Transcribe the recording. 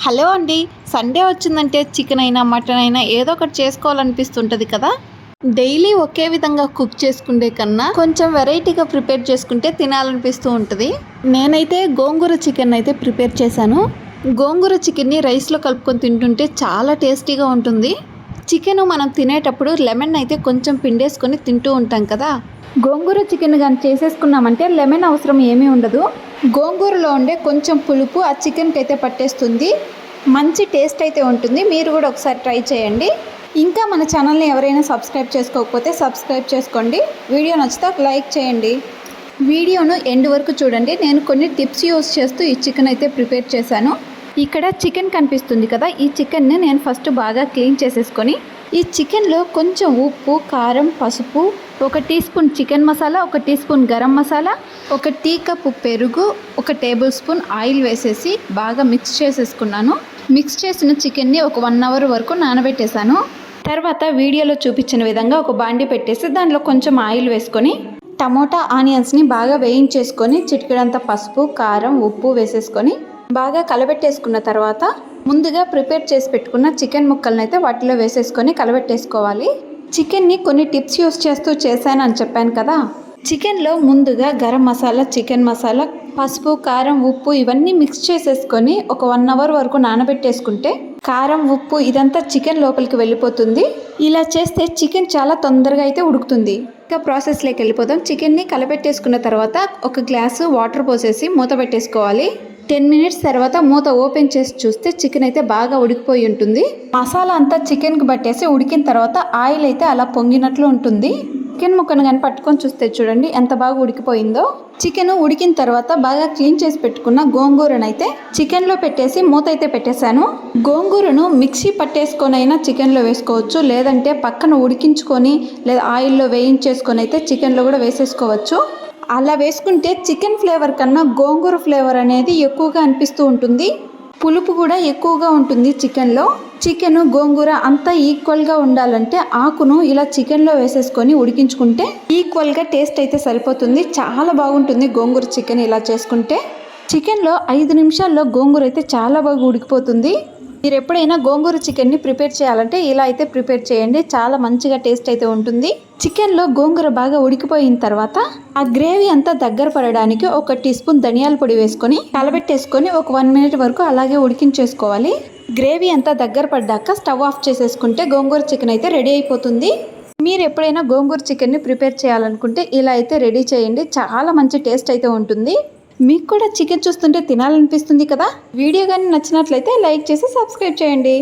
Hello అండి, Sunday వచ్చిందంటే chicken అయినా మటన్ అయినా ఏదో ఒకటి చేసుకోవాలనిపిస్తుంటుంది కదా. డైలీ ఒకే విధంగా కుక్ చేసుకుంటే కన్నా కొంచెం వెరైటీగా ప్రిపేర్ చేసుకుంటే తినాలనిపిస్తూ ఉంటుంది. నేనైతే గోంగూర చికెన్ అయితే ప్రిపేర్ చేశాను. గోంగూర చికెన్ని రైస్లో కలుపుకొని తింటుంటే చాలా టేస్టీగా ఉంటుంది. చికెన్ మనం తినేటప్పుడు లెమన్ అయితే కొంచెం పిండేసుకొని తింటూ ఉంటాం కదా. గోంగూర చికెన్ కానీ చేసేసుకున్నామంటే లెమన్ అవసరం ఏమీ ఉండదు. గోంగూరలో ఉండే కొంచెం పులుపు ఆ చికెన్కి అయితే పట్టేస్తుంది. మంచి టేస్ట్ అయితే ఉంటుంది. మీరు కూడా ఒకసారి ట్రై చేయండి. ఇంకా మన ఛానల్ని ఎవరైనా సబ్స్క్రైబ్ చేసుకోకపోతే సబ్స్క్రైబ్ చేసుకోండి. వీడియో నచ్చితే లైక్ చేయండి. వీడియోను ఎండ్ వరకు చూడండి. నేను కొన్ని టిప్స్ యూస్ చేస్తూ ఈ చికెన్ అయితే ప్రిపేర్ చేశాను. ఇక్కడ చికెన్ కనిపిస్తుంది కదా, ఈ చికెన్ని నేను ఫస్ట్ బాగా క్లీన్ చేసేసుకొని ఈ చికెన్లో కొంచెం ఉప్పు, కారం, పసుపు, 1 teaspoon chicken masala, 1 teaspoon garam masala, 1 teacup పెరుగు, 1 టేబుల్ స్పూన్ ఆయిల్ వేసేసి బాగా మిక్స్ చేసేసుకున్నాను. మిక్స్ చేసిన చికెన్ని ఒక 1 అవర్ వరకు నానబెట్టేశాను. తర్వాత వీడియోలో చూపించిన విధంగా ఒక బాండి పెట్టేసి దాంట్లో కొంచెం ఆయిల్ వేసుకొని టమోటా, ఆనియన్స్ని బాగా వేయించేసుకొని చిటికెడంత పసుపు, కారం, ఉప్పు వేసేసుకొని బాగా కలబెట్టేసుకున్న తర్వాత ముందుగా ప్రిపేర్ చేసి పెట్టుకున్న చికెన్ ముక్కలను అయితే వాటిలో వేసేసుకొని కలబెట్టేసుకోవాలి. చికెన్ని కొన్ని టిప్స్ యూస్ చేస్తూ చేశానని చెప్పాను కదా. చికెన్లో ముందుగా గరం మసాలా, చికెన్ మసాలా, పసుపు, కారం, ఉప్పు ఇవన్నీ మిక్స్ చేసేసుకొని ఒక 1 అవర్ వరకు నానబెట్టేసుకుంటే కారం, ఉప్పు ఇదంతా చికెన్ లోపలికి వెళ్ళిపోతుంది. ఇలా చేస్తే చికెన్ చాలా తొందరగా అయితే ఉడుకుతుంది. ఇంకా ప్రాసెస్లోకి వెళ్ళిపోదాం. చికెన్ని కలబెట్టేసుకున్న తర్వాత ఒక గ్లాసు వాటర్ పోసేసి మూత పెట్టేసుకోవాలి. 10 మినిట్స్ తర్వాత మూత ఓపెన్ చేసి చూస్తే చికెన్ అయితే బాగా ఉడికిపోయి ఉంటుంది. మసాలా అంతా చికెన్కి పట్టేసి ఉడికిన తర్వాత ఆయిల్ అయితే అలా పొంగినట్లు ఉంటుంది. చికెన్ ముక్కను కానీ పట్టుకొని చూస్తే చూడండి ఎంత బాగా ఉడికిపోయిందో. చికెన్ ఉడికిన తర్వాత బాగా క్లీన్ చేసి పెట్టుకున్న గోంగూరను అయితే చికెన్లో పెట్టేసి మూత అయితే పెట్టేశాను. గోంగూరను మిక్సీ పట్టేసుకొని అయినా చికెన్లో వేసుకోవచ్చు, లేదంటే పక్కన ఉడికించుకొని లేదా ఆయిల్లో వేయించేసుకొని అయితే చికెన్లో కూడా వేసేసుకోవచ్చు. అలా వేసుకుంటే చికెన్ ఫ్లేవర్ కన్నా గోంగూర ఫ్లేవర్ అనేది ఎక్కువగా అనిపిస్తూ ఉంటుంది. పులుపు కూడా ఎక్కువగా ఉంటుంది చికెన్లో. చికెన్, గోంగూర అంతా ఈక్వల్గా ఉండాలంటే ఆకును ఇలా చికెన్లో వేసేసుకొని ఉడికించుకుంటే ఈక్వల్గా టేస్ట్ అయితే సరిపోతుంది. చాలా బాగుంటుంది గోంగూర చికెన్ ఇలా చేసుకుంటే. చికెన్లో 5 నిమిషాల్లో గోంగూర అయితే చాలా బాగా ఉడికిపోతుంది. మీరు ఎప్పుడైనా గోంగూర చికెన్ని ప్రిపేర్ చేయాలంటే ఇలా అయితే ప్రిపేర్ చేయండి. చాలా మంచిగా టేస్ట్ అయితే ఉంటుంది. చికెన్లో గోంగూర బాగా ఉడికిపోయిన తర్వాత ఆ గ్రేవీ అంతా దగ్గర పడడానికి 1 టీ స్పూన్ ధనియాల పొడి వేసుకొని కలబెట్టేసుకొని ఒక 1 మినిట్ వరకు అలాగే ఉడికించేసుకోవాలి. గ్రేవీ అంతా దగ్గర పడ్డాక స్టవ్ ఆఫ్ చేసేసుకుంటే గోంగూర చికెన్ అయితే రెడీ అయిపోతుంది. మీరు ఎప్పుడైనా గోంగూర చికెన్ని ప్రిపేర్ చేయాలనుకుంటే ఇలా అయితే రెడీ చేయండి. చాలా మంచి టేస్ట్ అయితే ఉంటుంది. మీకు కూడా చికెన్ చూస్తుంటే తినాలనిపిస్తుంది కదా. వీడియో కానీ నచ్చినట్లయితే లైక్ చేసి సబ్స్క్రైబ్ చేయండి.